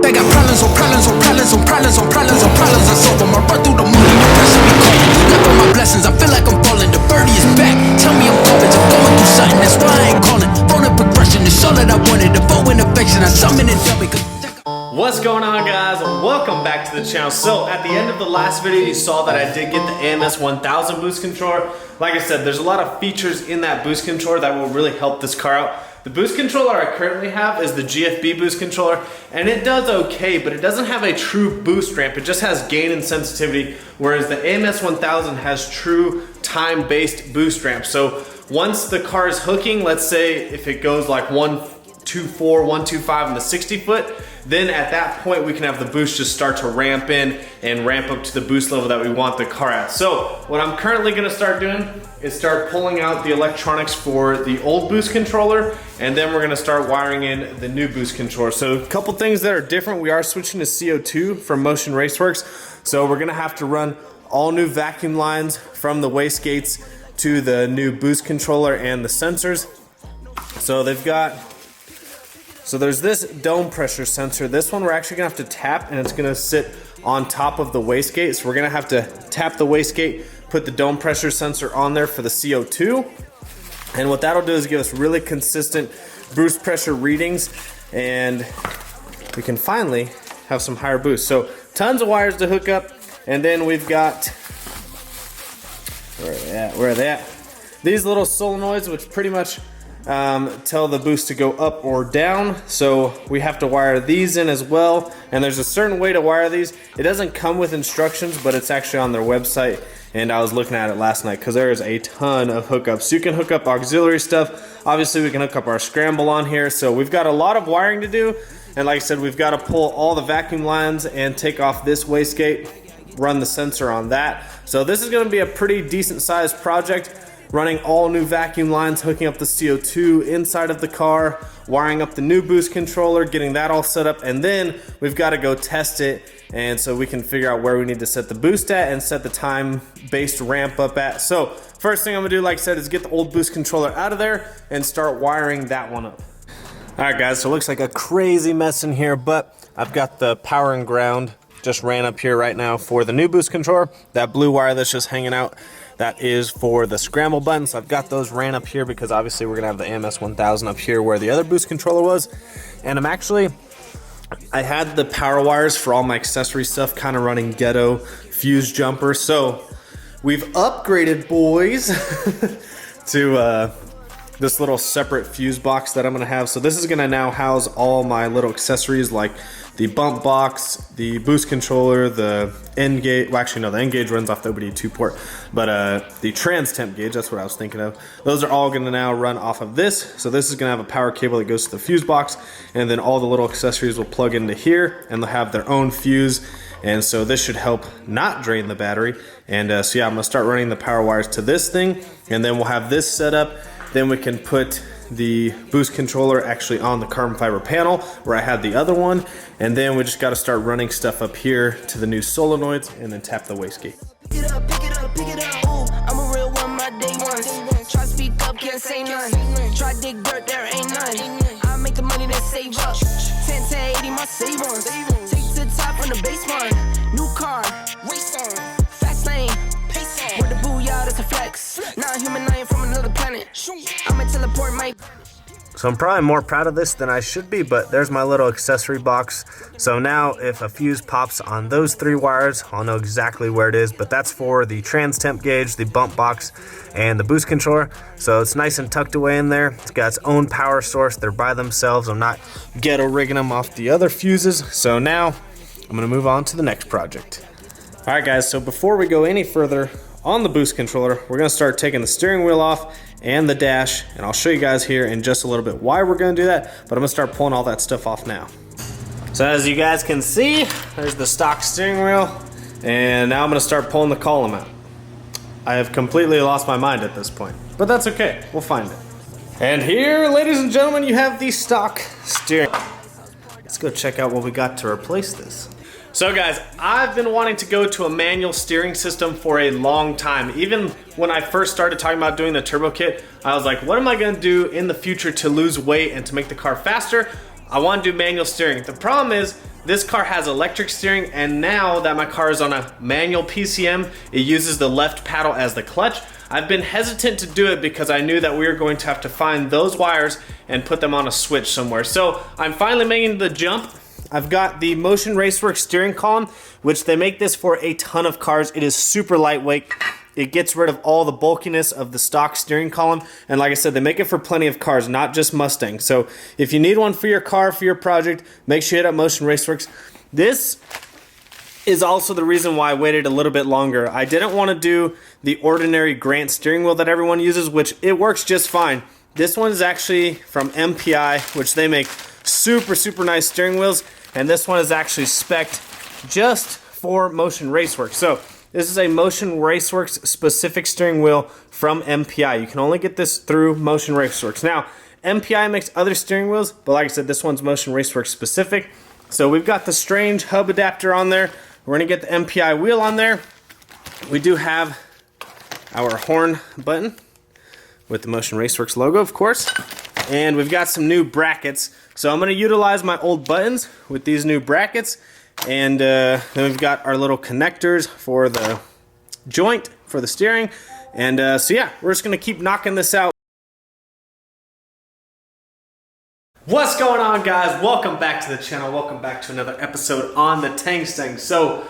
They got problems on problems on problems on problems on problems on problems. I solve them. I run through the money, the pressure be calling. Left on my blessings, I feel like I'm falling. The birdie is back. Tell me I'm garbage. I'm going through something. That's why I ain't calling. Phone and progression is all that I wanted. The phone and affection. I summon and dumb it. What's going on, guys? Welcome back to the channel. So at the end of the last video, you saw that I did get the AMS 1000 boost controller. Like I said, there's a lot of features in that boost controller that will really help this car out. The boost controller I currently have is the GFB boost controller, and it does okay, but it doesn't have a true boost ramp. It just has gain and sensitivity, whereas the AMS 1000 has true time-based boost ramp. So once the car is hooking, let's say if it goes like 124, 125 in the 60 foot, then at that point we can have the boost just start to ramp in and ramp up to the boost level that we want the car at. So what I'm currently gonna start doing is start pulling out the electronics for the old boost controller, and then we're gonna start wiring in the new boost controller. So a couple things that are different. We are switching to CO2 from Motion Raceworks. So we're gonna have to run all new vacuum lines from the wastegates to the new boost controller and the sensors. So there's this dome pressure sensor. This one we're actually gonna have to tap, and it's gonna sit on top of the wastegate. So we're gonna have to tap the wastegate, put the dome pressure sensor on there for the CO2. And what that'll do is give us really consistent boost pressure readings, and we can finally have some higher boost. So tons of wires to hook up, and then we've got, where are they at? These little solenoids, which pretty much tell the boost to go up or down. So we have to wire these in as well, and there's a certain way to wire these. It doesn't come with instructions, but it's actually on their website, and I was looking at it last night because there is a ton of hookups. So you can hook up auxiliary stuff. Obviously we can hook up our scramble on here. So we've got a lot of wiring to do, and like I said, we've got to pull all the vacuum lines and take off this wastegate, run the sensor on that. So this is going to be a pretty decent sized project, running all new vacuum lines, hooking up the CO2 inside of the car, wiring up the new boost controller, getting that all set up, and then we've got to go test it, and so we can figure out where we need to set the boost at and set the time-based ramp up at. So first thing I'm gonna do, like I said, is get the old boost controller out of there and start wiring that one up. All right, guys, so it looks like a crazy mess in here, but I've got the power and ground just ran up here right now for the new boost controller. That blue wire that's just hanging out, that is for the scramble button. So I've got those ran up here because obviously we're gonna have the AMS 1000 up here where the other boost controller was. And I had the power wires for all my accessory stuff kind of running ghetto fuse jumper. So we've upgraded, boys, to this little separate fuse box that I'm gonna have. So this is gonna now house all my little accessories like the bump box, the boost controller, the end gauge. Well, actually no, the end gauge runs off the OBD2 port, but the trans temp gauge, that's what I was thinking of. Those are all gonna now run off of this. So this is gonna have a power cable that goes to the fuse box, and then all the little accessories will plug into here, and they'll have their own fuse. And so this should help not drain the battery. And so yeah, I'm gonna start running the power wires to this thing, and then we'll have this set up. Then we can put the boost controller actually on the carbon fiber panel where I had the other one, and then we just got to start running stuff up here to the new solenoids and then tap the wastegate. Pick it up, pick it up, pick it up. Ooh, I'm a real one, my day ones. Try speak up, can't say none. Try dig dirt, there ain't none. I make the money that save up. 10 to 80, my save ons. Take to the top on the base one. New car, race on. Fast lane, pace on. Where the booyah, that's a flex. Not human, I ain't from another planet. I'ma teleport my. So I'm probably more proud of this than I should be, but there's my little accessory box. So now if a fuse pops on those 3 wires, I'll know exactly where it is, but that's for the trans temp gauge, the bump box, and the boost controller. So it's nice and tucked away in there. It's got its own power source. They're by themselves. I'm not ghetto rigging them off the other fuses. So now I'm gonna move on to the next project. All right, guys, so before we go any further on the boost controller, we're gonna start taking the steering wheel off and the dash, and I'll show you guys here in just a little bit why we're gonna do that, but I'm gonna start pulling all that stuff off now. So as you guys can see, there's the stock steering wheel, and now I'm gonna start pulling the column out. I have completely lost my mind at this point, but that's okay, we'll find it. And here, ladies and gentlemen, you have the stock steering. Let's go check out what we got to replace this. So guys, I've been wanting to go to a manual steering system for a long time. Even when I first started talking about doing the turbo kit, I was like, what am I gonna do in the future to lose weight and to make the car faster? I wanna do manual steering. The problem is, this car has electric steering, and now that my car is on a manual PCM, it uses the left paddle as the clutch. I've been hesitant to do it because I knew that we were going to have to find those wires and put them on a switch somewhere. So I'm finally making the jump. I've got the Motion Raceworks steering column, which they make this for a ton of cars. It is super lightweight. It gets rid of all the bulkiness of the stock steering column. And like I said, they make it for plenty of cars, not just Mustang. So if you need one for your car, for your project, make sure you hit up Motion Raceworks. This is also the reason why I waited a little bit longer. I didn't want to do the ordinary Grant steering wheel that everyone uses, which it works just fine. This one is actually from MPI, which they make super, super nice steering wheels. And this one is actually spec'd just for Motion Raceworks. So this is a Motion Raceworks specific steering wheel from MPI. You can only get this through Motion Raceworks. Now, MPI makes other steering wheels, but like I said, this one's Motion Raceworks specific. So we've got the strange hub adapter on there. We're gonna get the MPI wheel on there. We do have our horn button with the Motion Raceworks logo, of course. And we've got some new brackets. So I'm gonna utilize my old buttons with these new brackets. And then we've got our little connectors for the joint for the steering. And so yeah, we're just gonna keep knocking this out. What's going on, guys? Welcome back to the channel. Welcome back to another episode on the Mustang. So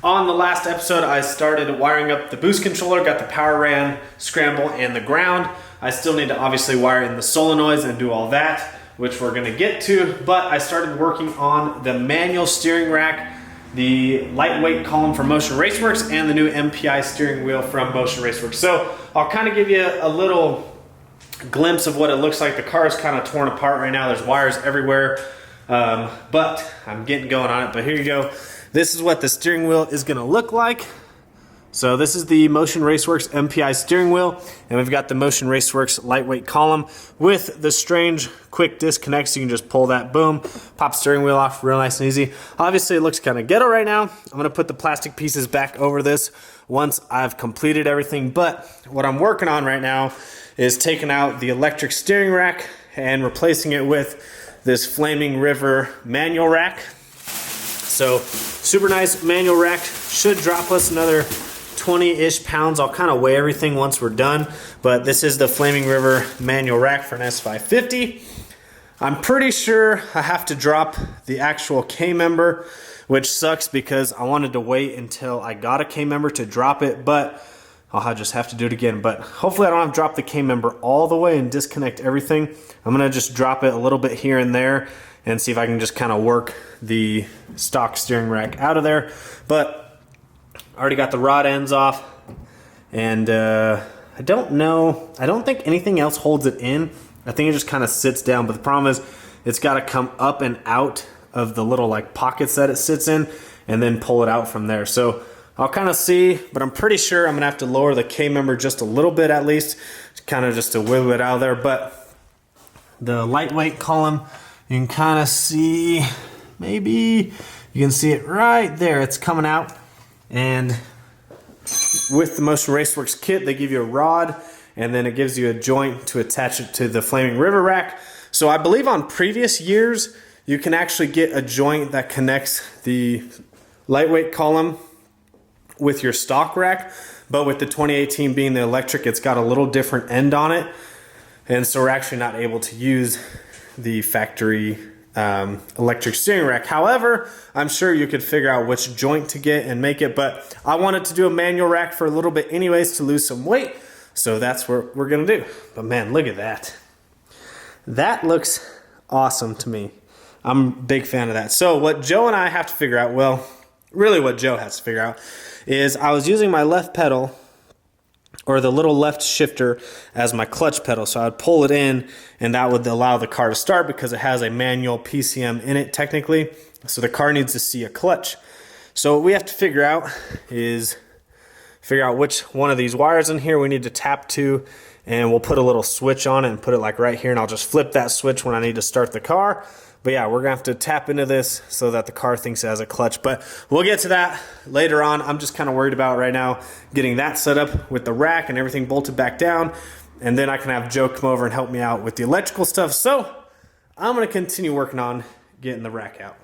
on the last episode, I started wiring up the boost controller, got the power ran, scramble, and the ground. I still need to obviously wire in the solenoids and do all that, which we're gonna get to, but I started working on the manual steering rack, the lightweight column from Motion Raceworks, and the new MPI steering wheel from Motion Raceworks. So I'll kind of give you a little glimpse of what it looks like. The car is kind of torn apart right now. There's wires everywhere, but I'm getting going on it. But here you go. This is what the steering wheel is gonna look like. So this is the Motion Raceworks MPI steering wheel, and we've got the Motion Raceworks lightweight column with the strange quick disconnect, so you can just pull that, boom, pop steering wheel off real nice and easy. Obviously it looks kind of ghetto right now. I'm gonna put the plastic pieces back over this once I've completed everything, but what I'm working on right now is taking out the electric steering rack and replacing it with this Flaming River manual rack. So super nice manual rack, should drop us another 20-ish pounds. I'll kind of weigh everything once we're done, but this is the Flaming River manual rack for an S550. I'm pretty sure I have to drop the actual K-member, which sucks because I wanted to wait until I got a K-member to drop it, but I'll just have to do it again. But hopefully I don't have to drop the K-member all the way and disconnect everything. I'm gonna just drop it a little bit here and there and see if I can just kind of work the stock steering rack out of there. But I already got the rod ends off, and I don't know, I don't think anything else holds it in. I think it just kind of sits down, but the problem is it's got to come up and out of the little like pockets that it sits in and then pull it out from there. So I'll kind of see, but I'm pretty sure I'm gonna have to lower the K-member just a little bit at least, kind of just to wiggle it out of there. But the lightweight column, you can kind of see, maybe you can see it right there, it's coming out. And with the Motion Raceworks kit, they give you a rod, and then it gives you a joint to attach it to the Flaming River rack. So I believe on previous years, you can actually get a joint that connects the lightweight column with your stock rack, but with the 2018 being the electric, it's got a little different end on it, and so we're actually not able to use the factory electric steering rack. However, I'm sure you could figure out which joint to get and make it, but I wanted to do a manual rack for a little bit anyways to lose some weight, so that's what we're gonna do. But man, look at that. That looks awesome to me. I'm a big fan of that. So what Joe and I have to figure out, well, really what Joe has to figure out, is I was using my left pedal, or the little left shifter, as my clutch pedal. So I would pull it in, and that would allow the car to start because it has a manual PCM in it technically. So the car needs to see a clutch. So what we have to figure out is figure out which one of these wires in here we need to tap to, and we'll put a little switch on it and put it like right here, and I'll just flip that switch when I need to start the car. But yeah, we're gonna have to tap into this so that the car thinks it has a clutch, but we'll get to that later on. I'm just kind of worried about right now getting that set up with the rack and everything bolted back down, and then I can have Joe come over and help me out with the electrical stuff. So I'm gonna continue working on getting the rack out.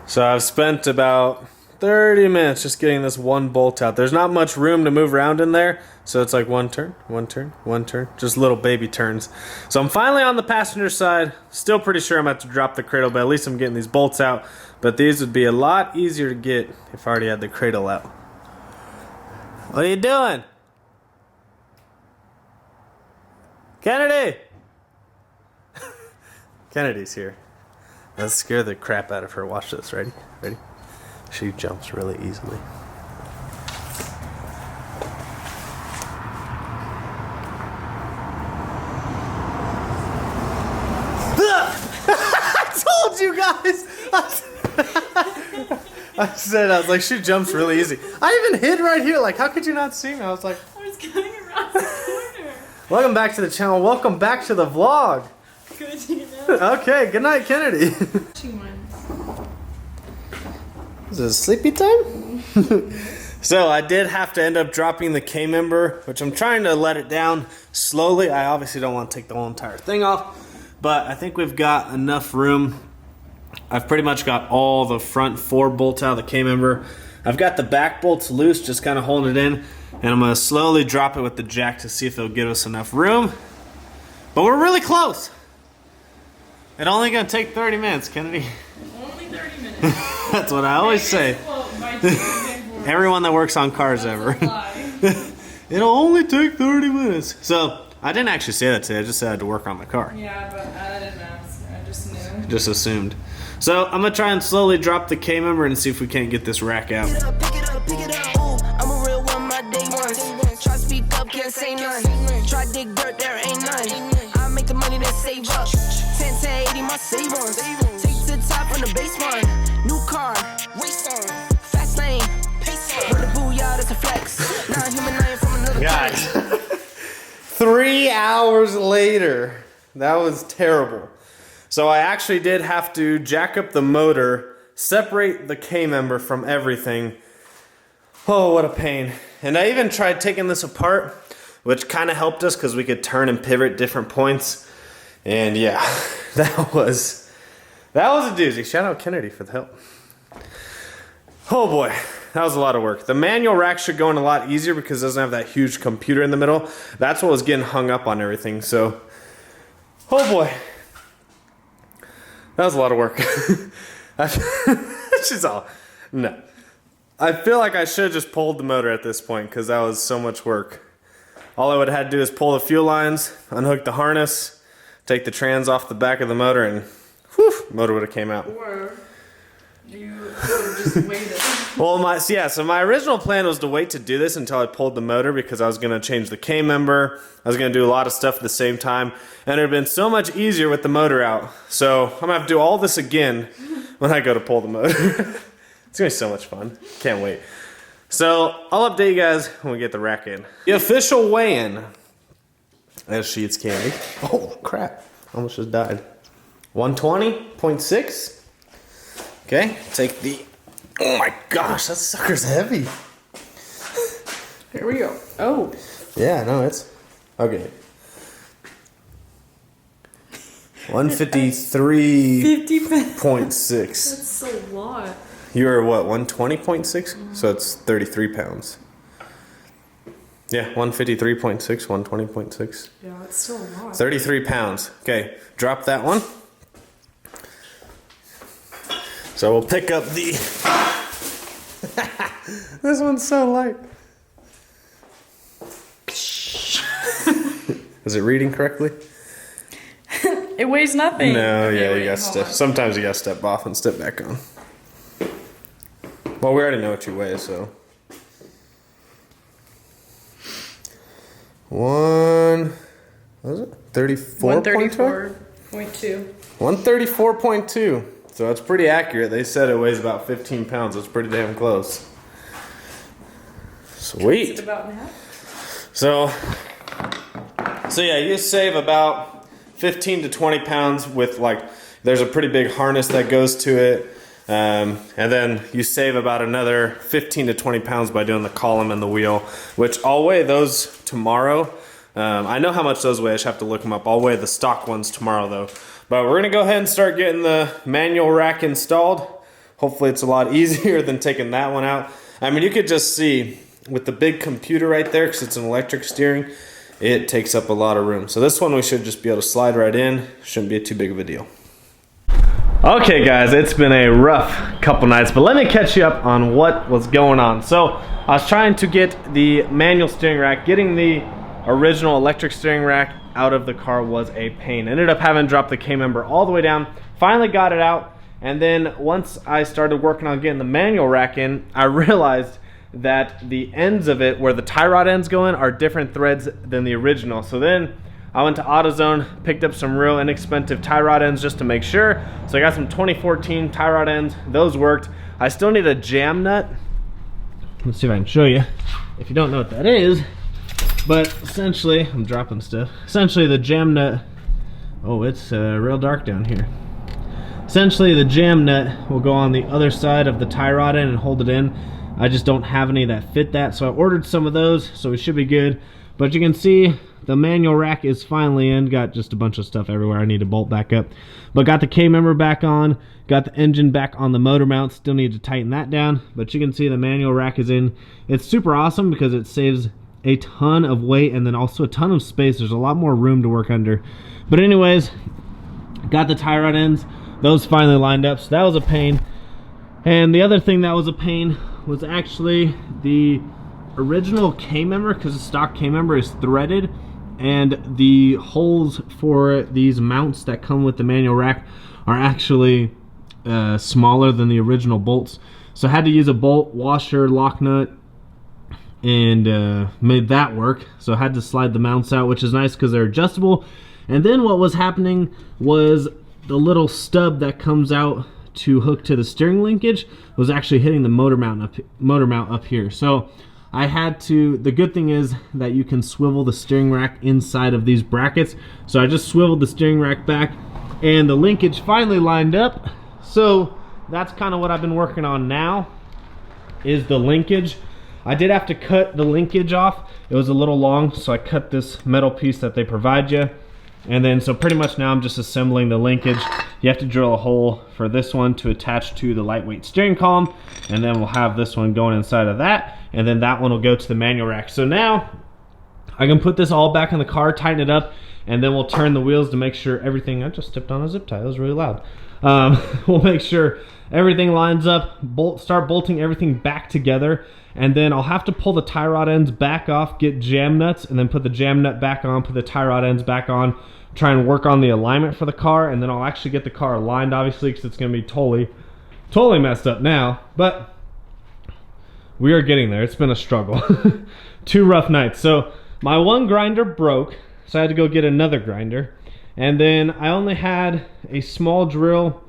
So I've spent about 30 minutes just getting this one bolt out. There's not much room to move around in there, so it's like one turn, one turn, one turn, just little baby turns. So I'm finally on the passenger side. Still pretty sure I'm going to have to drop the cradle, but at least I'm getting these bolts out. But these would be a lot easier to get if I already had the cradle out. What are you doing? Kennedy! Kennedy's here. Let's scare the crap out of her. Watch this. Ready? Ready? She jumps really easily. I told you guys! I was like, she jumps really easy. I even hid right here. Like, how could you not see me? I was like... I was going around the corner. Welcome back to the channel. Welcome back to the vlog. Good to know. Okay, good night, Kennedy. Is it sleepy time? So I did have to end up dropping the K-member, which I'm trying to let it down slowly. I obviously don't want to take the whole entire thing off, but I think we've got enough room. I've pretty much got all the front 4 bolts out of the K-member. I've got the back bolts loose, just kind of holding it in, and I'm going to slowly drop it with the jack to see if it'll give us enough room. But we're really close. It's only going to take 30 minutes, Kennedy. Only 30 minutes. That's what I always say. Everyone that works on cars ever. It'll only take 30 minutes. So, I didn't actually say that today. I just said I had to work on the car. Yeah, but I didn't ask. I just knew. Just assumed. So, I'm going to try and slowly drop the K-member and see if we can't get this rack out. Pick it up, pick it up, pick it up. Ooh, I'm a real one, my day ones. Try to speak up, can't say none. Try to dig dirt, there ain't none. I make the money that save up. 10 to 80, my savings. Take to the top on the baseline. New car, race on. Fast lane, pace on. With the booyah, that's a flex. Not human, I am from another Guys, 3 hours later. That was terrible. So I actually did have to jack up the motor, separate the K-member from everything. Oh, what a pain. And I even tried taking this apart, which kind of helped us because we could turn and pivot different points. And yeah, that was a doozy. Shout out Kennedy for the help. Oh boy, that was a lot of work. The manual rack should go in a lot easier because it doesn't have that huge computer in the middle. That's what was getting hung up on everything. So, oh boy. That was a lot of work. She's all, no. I feel like I should have just pulled the motor at this point because that was so much work. All I would have had to do is pull the fuel lines, unhook the harness, take the trans off the back of the motor, and whew, motor would have came out. Or you just waited. Well, so my original plan was to wait to do this until I pulled the motor because I was going to change the K-member. I was going to do a lot of stuff at the same time. And it would have been so much easier with the motor out. So I'm going to have to do all this again when I go to pull the motor. It's going to be so much fun. Can't wait. So I'll update you guys when we get the rack in. The official weigh-in. As sheets candy. Oh, crap. Almost just died. 120.6. Okay, take the... Oh my gosh, that sucker's heavy. Here we go. Oh. Yeah, no, it's... Okay. 153.6. That's a lot. You were what, 120.6? So it's 33 pounds. Yeah, 153.6, 120.6. Yeah, it's still a lot. 33 pounds. Okay, drop that one. So we'll pick up the... This one's so light. Is it reading correctly? It weighs nothing. No, Okay, yeah, wait, you gotta hold step. on. Sometimes you gotta step off and step back on. Well, we already know what you weigh, so. What was it? 34.2? 134.2. 134.2. So that's pretty accurate. They said it weighs about 15 pounds. It's pretty damn close. Sweet. Is it about half? So yeah, you save about 15 to 20 pounds with there's a pretty big harness that goes to it. And then you save about another 15 to 20 pounds by doing the column and the wheel, which I'll weigh those tomorrow. I know how much those weigh. I just have to look them up. I'll weigh the stock ones tomorrow though. But we're gonna go ahead and start getting the manual rack installed. Hopefully it's a lot easier than taking that one out. I mean, you could just see with the big computer right there, because it's an electric steering, it takes up a lot of room. So this one we should just be able to slide right in. Shouldn't be too big of a deal. Okay guys, it's been a rough couple nights, but let me catch you up on what was going on. So I was trying to get the manual steering rack. Getting the original electric steering rack out of the car was a pain. Ended up having to drop the K-member all the way down. Finally got it out, and then once I started working on getting the manual rack in, I realized that the ends of it, where the tie rod ends go in, are different threads than the original. So then I went to AutoZone, picked up some real inexpensive tie rod ends just to make sure. So I got some 2014 tie rod ends. Those worked. I still need a jam nut. Let's see if I can show you, if you don't know what that is. But essentially, I'm dropping stuff. Essentially the jam nut, oh, it's real dark down here. Essentially the jam nut will go on the other side of the tie rod end and hold it in. I just don't have any that fit that, so I ordered some of those, so we should be good. But you can see the manual rack is finally in. Got just a bunch of stuff everywhere I need to bolt back up. But got the K-member back on, got the engine back on the motor mount. Still need to tighten that down, but you can see the manual rack is in. It's super awesome because it saves a ton of weight and then also a ton of space. There's a lot more room to work under. But anyways, got the tie rod ends. Those finally lined up, so that was a pain. And the other thing that was a pain was actually the original K-member, because the stock K-member is threaded, and the holes for these mounts that come with the manual rack are actually smaller than the original bolts. So I had to use a bolt washer, lock nut, and made that work. So I had to slide the mounts out, which is nice because they're adjustable. And then what was happening was the little stub that comes out to hook to the steering linkage was actually hitting the motor mount up here. So I had to, the good thing is that you can swivel the steering rack inside of these brackets. So I just swiveled the steering rack back and the linkage finally lined up. So that's kind of what I've been working on now, is the linkage. I did have to cut the linkage off. It was a little long, so I cut this metal piece that they provide you. And then, so pretty much now I'm just assembling the linkage. You have to drill a hole for this one to attach to the lightweight steering column, and then we'll have this one going inside of that, and then that one will go to the manual rack. So now I can put this all back in the car, tighten it up, and then we'll turn the wheels to make sure everything, I just stepped on a zip tie, that was really loud. We'll make sure everything lines up, start bolting everything back together, and then I'll have to pull the tie rod ends back off, get jam nuts, and then put the jam nut back on, put the tie rod ends back on, try and work on the alignment for the car, and then I'll actually get the car aligned, obviously, because it's going to be totally messed up now, but we are getting there. It's been a struggle. 2 rough nights. So my one grinder broke, so I had to go get another grinder, and then I only had a small drill,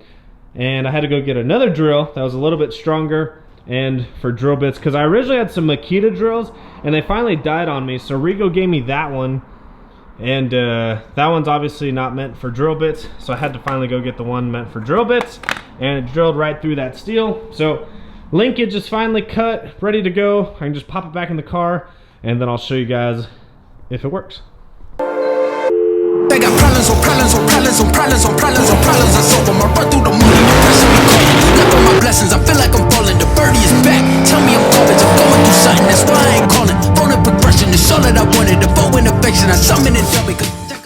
and I had to go get another drill that was a little bit stronger, and for drill bits, because I originally had some Makita drills, and they finally died on me, so Rigo gave me that one. And that one's obviously not meant for drill bits, so I had to finally go get the one meant for drill bits, and it drilled right through that steel. So linkage is finally cut, ready to go. I can just pop it back in the car, and then I'll show you guys if it works.